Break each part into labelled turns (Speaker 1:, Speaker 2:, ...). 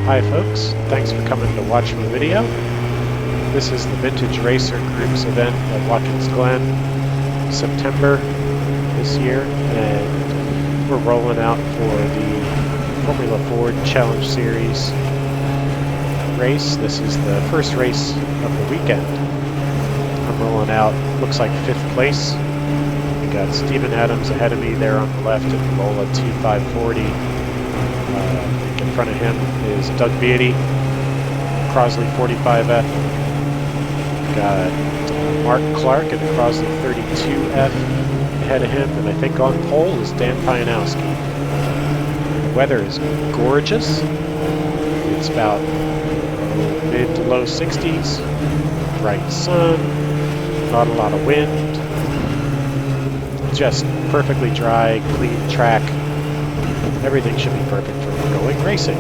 Speaker 1: Hi folks, thanks for coming to watch my video. This is the Vintage Racer Group's event at Watkins Glen, September this year, and we're rolling out for the Formula Ford Challenge Series race. This is the first race of the weekend. I'm rolling out, looks like 5th place. We got Steven Adams ahead of me there on the left in the Lola T540. In front of him is Doug Beatty, Crosley 45F. Got Mark Clark and Crosley 32F ahead of him, and I think on pole is Dan Pianowski. The weather is gorgeous. It's about mid to low 60s, bright sun, not a lot of wind, just perfectly dry, clean track. Everything should be perfect for going racing.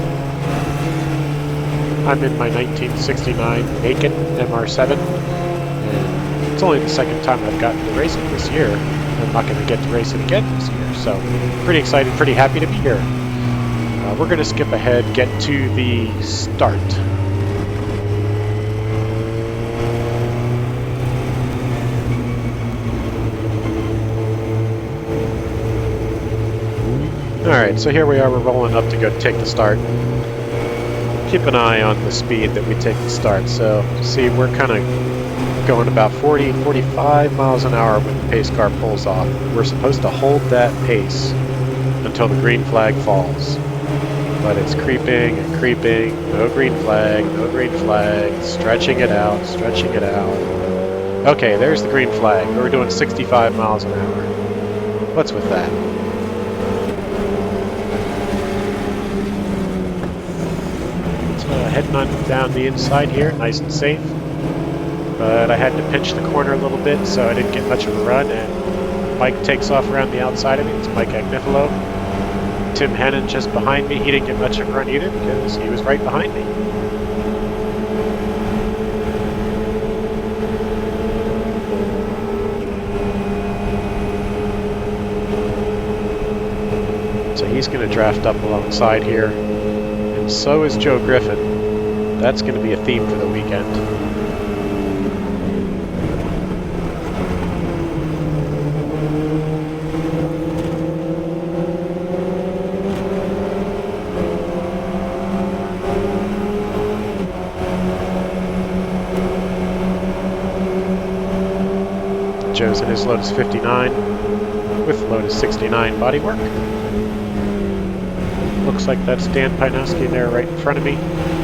Speaker 1: I'm in my 1969 Macon MR7, and it's only the second time I've gotten to race it this year. I'm not going to get to race it again this year, so pretty excited, pretty happy to be here. We're going to skip ahead, get to the start. Alright, so here we are, we're rolling up to go take the start. Keep an eye on the speed that we take the start. So, see, we're kind of going about 40, 45 miles an hour when the pace car pulls off. We're supposed to hold that pace until the green flag falls. But it's creeping and creeping, no green flag, stretching it out, stretching it out. Okay, there's the green flag. We're doing 65 miles an hour. What's with that? Heading on down the inside here, nice and safe. But I had to pinch the corner a little bit, so I didn't get much of a run, and Mike takes off around the outside of me. It's Mike Agnifilo. Tim Hennon just behind me. He didn't get much of a run either because he was right behind me. So he's going to draft up alongside here. And so is Joe Griffin. That's going to be a theme for the weekend. Joe's in his Lotus 59 with Lotus 69 bodywork. Looks like that's Dan Pianowski there right in front of me.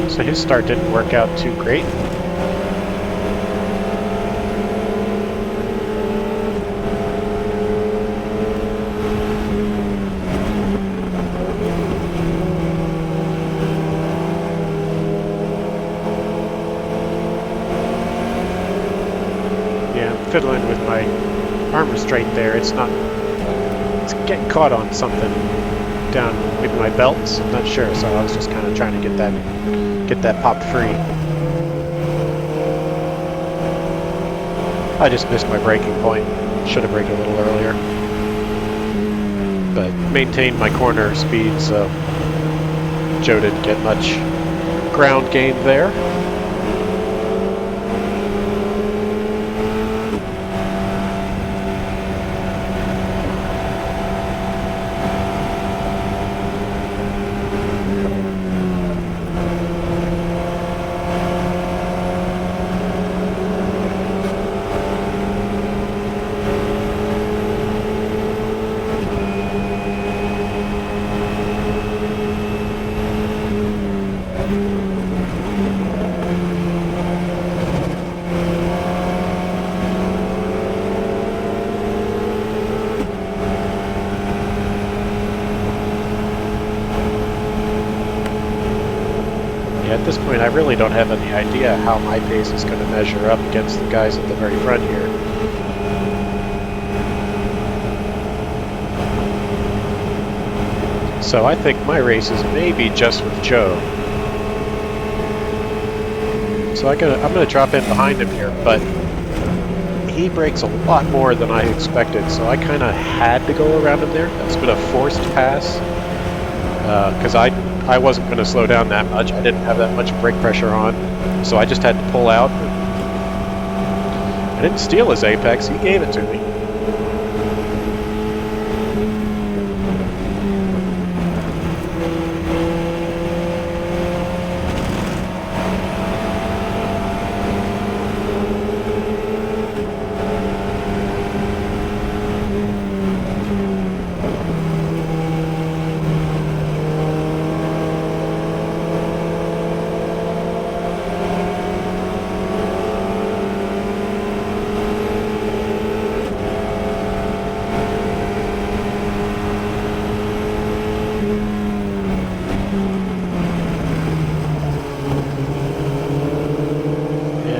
Speaker 1: So his start didn't work out too great. Yeah, I'm fiddling with my arm restraint there. It's getting caught on something down maybe my belts. I'm not sure, so I was just kind of trying to get that popped free. I just missed my braking point. Should have braked a little earlier. But maintained my corner speed, so Joe didn't get much ground gain there. At this point, I really don't have any idea how my pace is going to measure up against the guys at the very front here. So I think my race is maybe just with Joe. So I'm gonna drop in behind him here, but he brakes a lot more than I expected, so I kind of had to go around him there. That's been a forced pass, because I I wasn't going to slow down that much. I didn't have that much brake pressure on, so I just had to pull out. I didn't steal his apex, he gave it to me.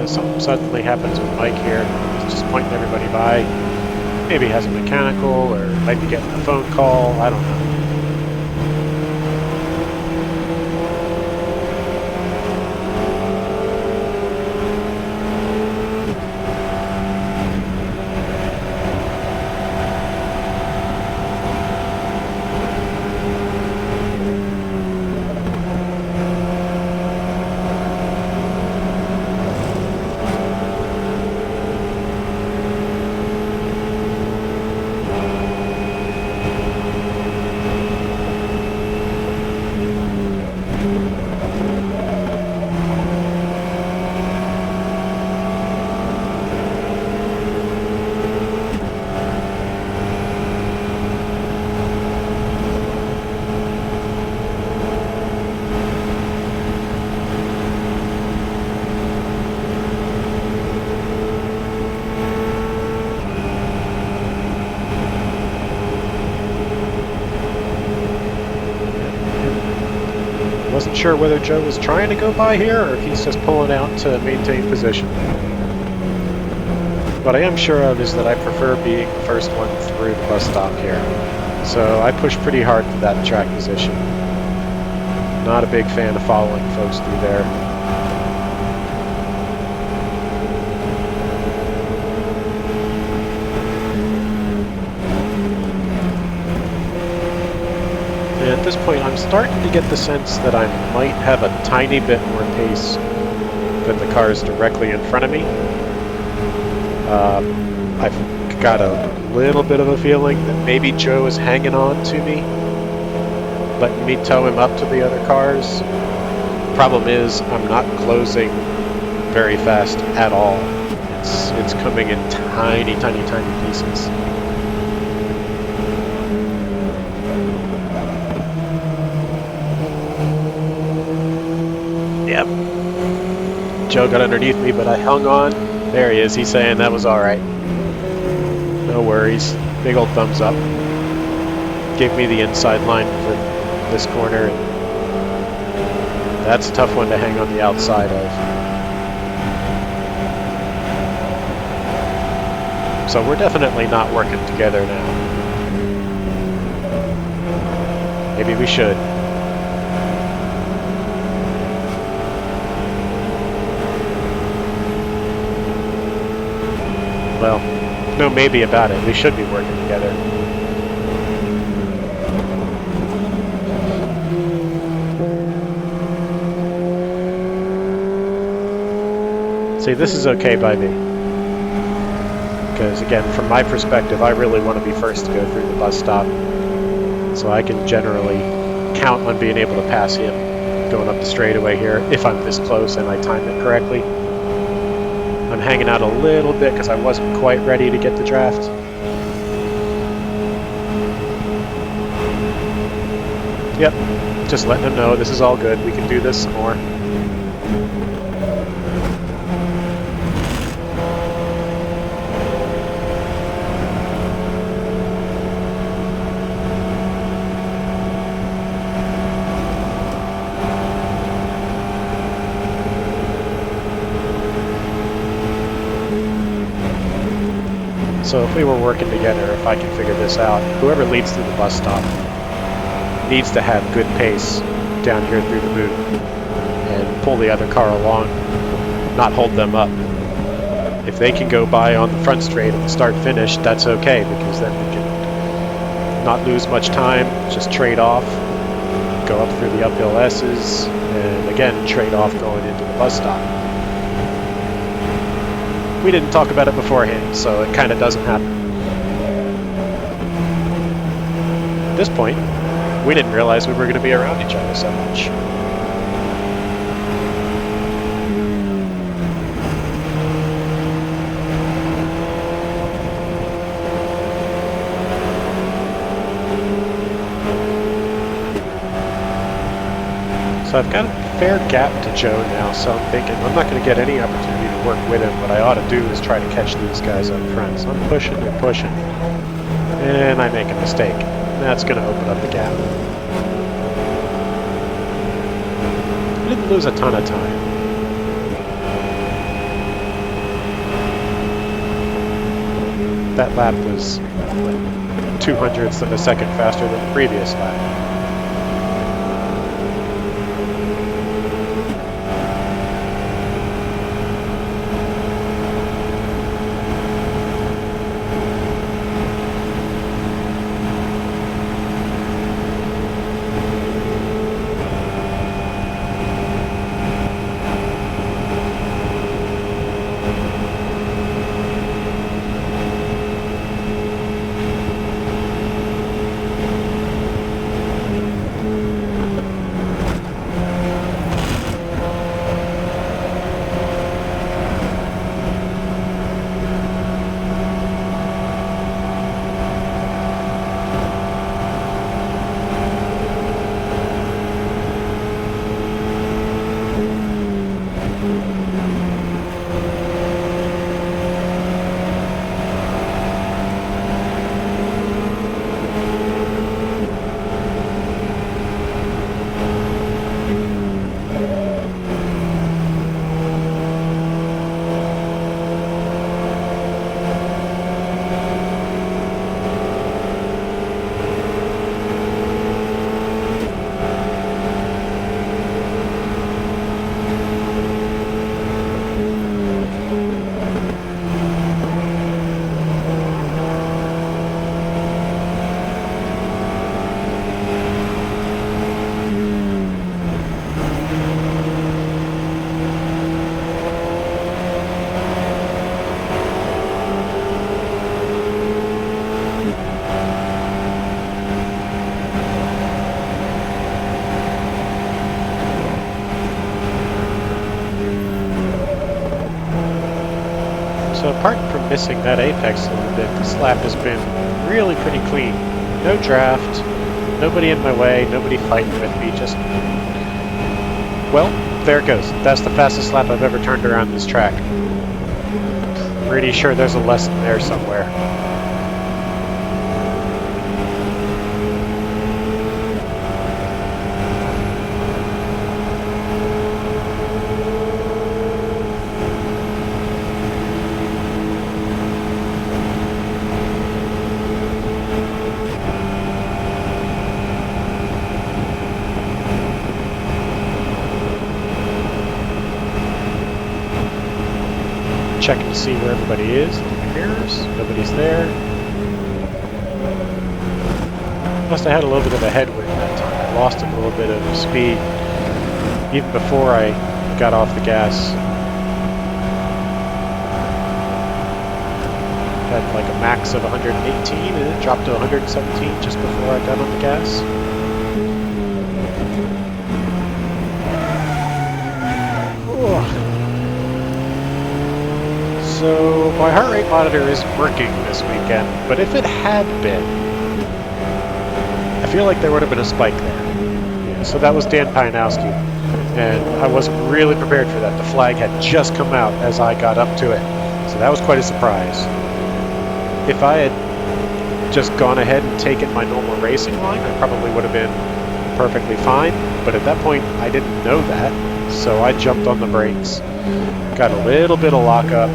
Speaker 1: Something suddenly happens with Mike here. He's just pointing everybody by. Maybe he has a mechanical, or might be getting a phone call. I don't know. Wasn't sure whether Joe was trying to go by here or if he's just pulling out to maintain position. What I am sure of is that I prefer being the first one through the bus stop here. So I push pretty hard for that track position. Not a big fan of following folks through there. At this point, I'm starting to get the sense that I might have a tiny bit more pace than the cars directly in front of me. I've got a little bit of a feeling that maybe Joe is hanging on to me, letting me tow him up to the other cars. Problem is, I'm not closing very fast at all. It's coming in tiny, tiny, tiny pieces. Yep. Joe got underneath me, but I hung on. There he is. He's saying that was all right. No worries. Big old thumbs up. Gave me the inside line for this corner. That's a tough one to hang on the outside of. So we're definitely not working together now. Maybe we should. Well, no maybe about it. We should be working together. See, this is okay by me. Because, again, from my perspective, I really want to be first to go through the bus stop. So I can generally count on being able to pass him going up the straightaway here, if I'm this close and I time it correctly. I'm hanging out a little bit because I wasn't quite ready to get the draft. Yep, just letting them know this is all good. We can do this some more. So if we were working together, if I can figure this out, whoever leads through the bus stop needs to have good pace down here through the boot and pull the other car along, not hold them up. If they can go by on the front straight and start finish, that's okay, because then we can not lose much time, just trade off, go up through the uphill S's, and again, trade off going into the bus stop. We didn't talk about it beforehand, so it kind of doesn't happen. At this point, we didn't realize we were going to be around each other so much. So I've got a fair gap to Joe now, so I'm thinking I'm not going to get any opportunity to work with him. What I ought to do is try to catch these guys up front. So I'm pushing and pushing, and I make a mistake. That's going to open up the gap. I didn't lose a ton of time. That lap was 0.02 of a second faster than the previous lap. So apart from missing that apex a little bit, this lap has been really pretty clean. No draft, nobody in my way, nobody fighting with me, just... Well, there it goes. That's the fastest lap I've ever turned around this track. Pretty sure there's a lesson there somewhere. Checking to see where everybody is in the mirrors. Nobody's there. Must have had a little bit of a headwind that time. I lost a little bit of speed even before I got off the gas. Had like a max of 118 and it dropped to 117 just before I got on the gas. So my heart rate monitor isn't working this weekend, but if it had been, I feel like there would have been a spike there. Yeah, so that was Dan Pianowski, and I wasn't really prepared for that. The flag had just come out as I got up to it, so that was quite a surprise. If I had just gone ahead and taken my normal racing line, I probably would have been perfectly fine, but at that point I didn't know that, so I jumped on the brakes, got a little bit of lockup,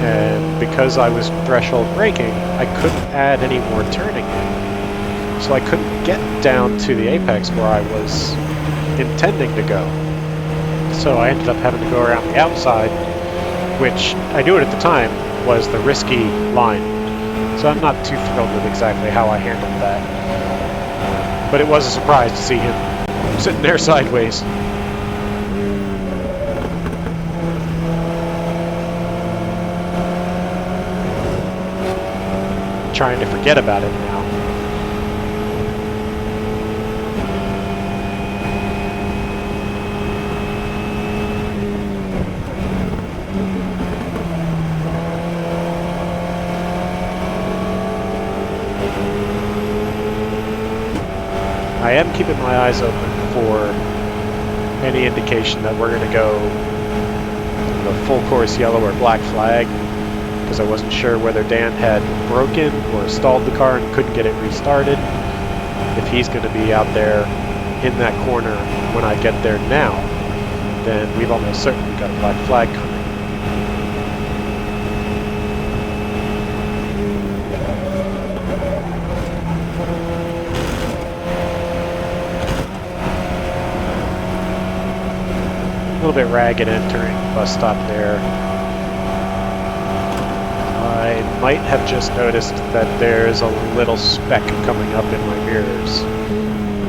Speaker 1: and because I was threshold braking, I couldn't add any more turning in. So I couldn't get down to the apex where I was intending to go. So I ended up having to go around the outside, which I knew it at the time was the risky line. So I'm not too thrilled with exactly how I handled that. But it was a surprise to see him I'm sitting there sideways. Trying to forget about it now. I am keeping my eyes open for any indication that we're going to go the full course yellow or black flag, because I wasn't sure whether Dan had broken or stalled the car and couldn't get it restarted. If he's going to be out there in that corner when I get there now, then we've almost certainly got a black flag coming. A little bit ragged entering the bus stop there. I might have just noticed that there's a little speck coming up in my mirrors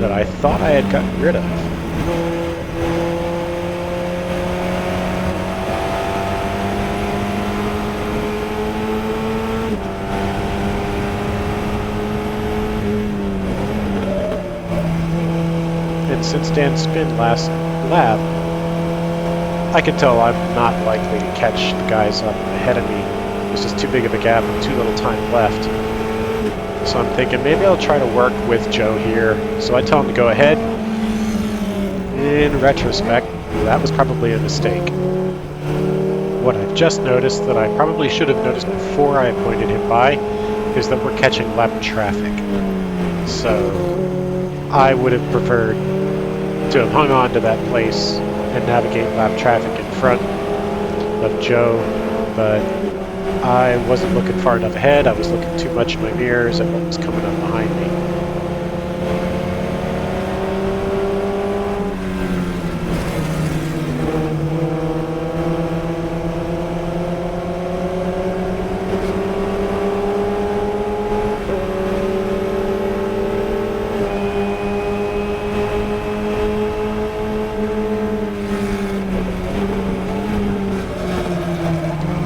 Speaker 1: that I thought I had gotten rid of. And since Dan spin last lap, I can tell I'm not likely to catch the guys up ahead of me. There's just too big of a gap and too little time left. So I'm thinking maybe I'll try to work with Joe here. So I tell him to go ahead. In retrospect, that was probably a mistake. What I've just noticed that I probably should have noticed before I pointed him by is that we're catching lap traffic. So I would have preferred to have hung on to that place and navigate lap traffic in front of Joe, but I wasn't looking far enough ahead. I was looking too much in my mirrors at what was coming up behind me.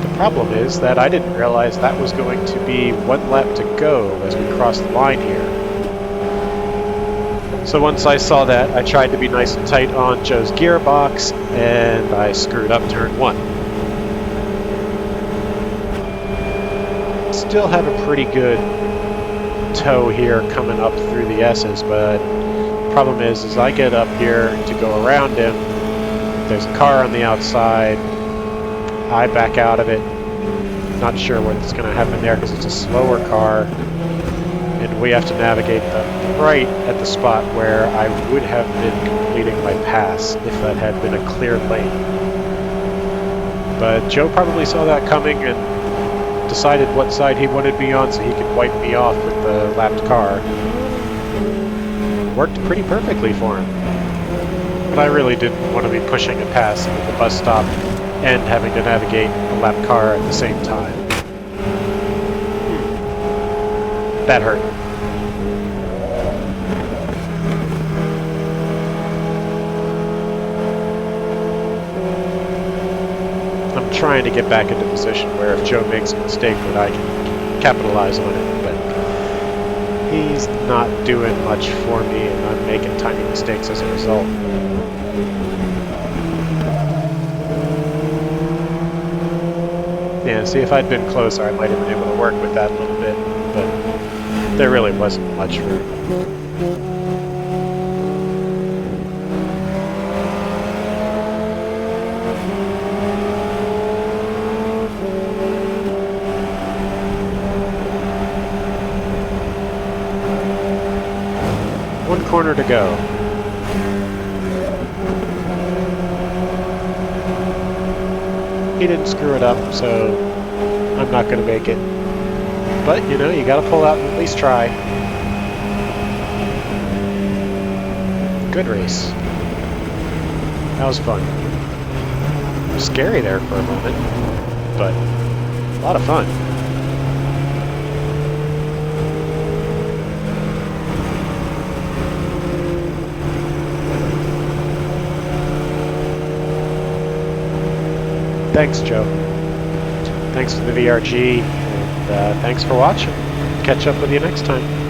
Speaker 1: The problem is that I didn't realize that was going to be one lap to go as we crossed the line here. So once I saw that, I tried to be nice and tight on Joe's gearbox, and I screwed up turn one. Still have a pretty good tow here coming up through the S's, but the problem is I get up here to go around him, there's a car on the outside, I back out of it. Not sure what's going to happen there because it's a slower car, and we have to navigate them right at the spot where I would have been completing my pass if that had been a clear lane. But Joe probably saw that coming and decided what side he wanted me on so he could wipe me off with the lapped car. Worked pretty perfectly for him. But I really didn't want to be pushing a pass at the bus stop and having to navigate a lap car at the same time. That hurt. I'm trying to get back into a position where if Joe makes a mistake that I can capitalize on it, but he's not doing much for me and I'm making tiny mistakes as a result. Yeah, see, if I'd been closer, I might have been able to work with that a little bit, but there really wasn't much room. One corner to go. He didn't screw it up, so I'm not going to make it. But, you know, you got to pull out and at least try. Good race. That was fun. It was scary there for a moment, but a lot of fun. Thanks, Joe. Thanks to the VRG, and thanks for watching. Catch up with you next time.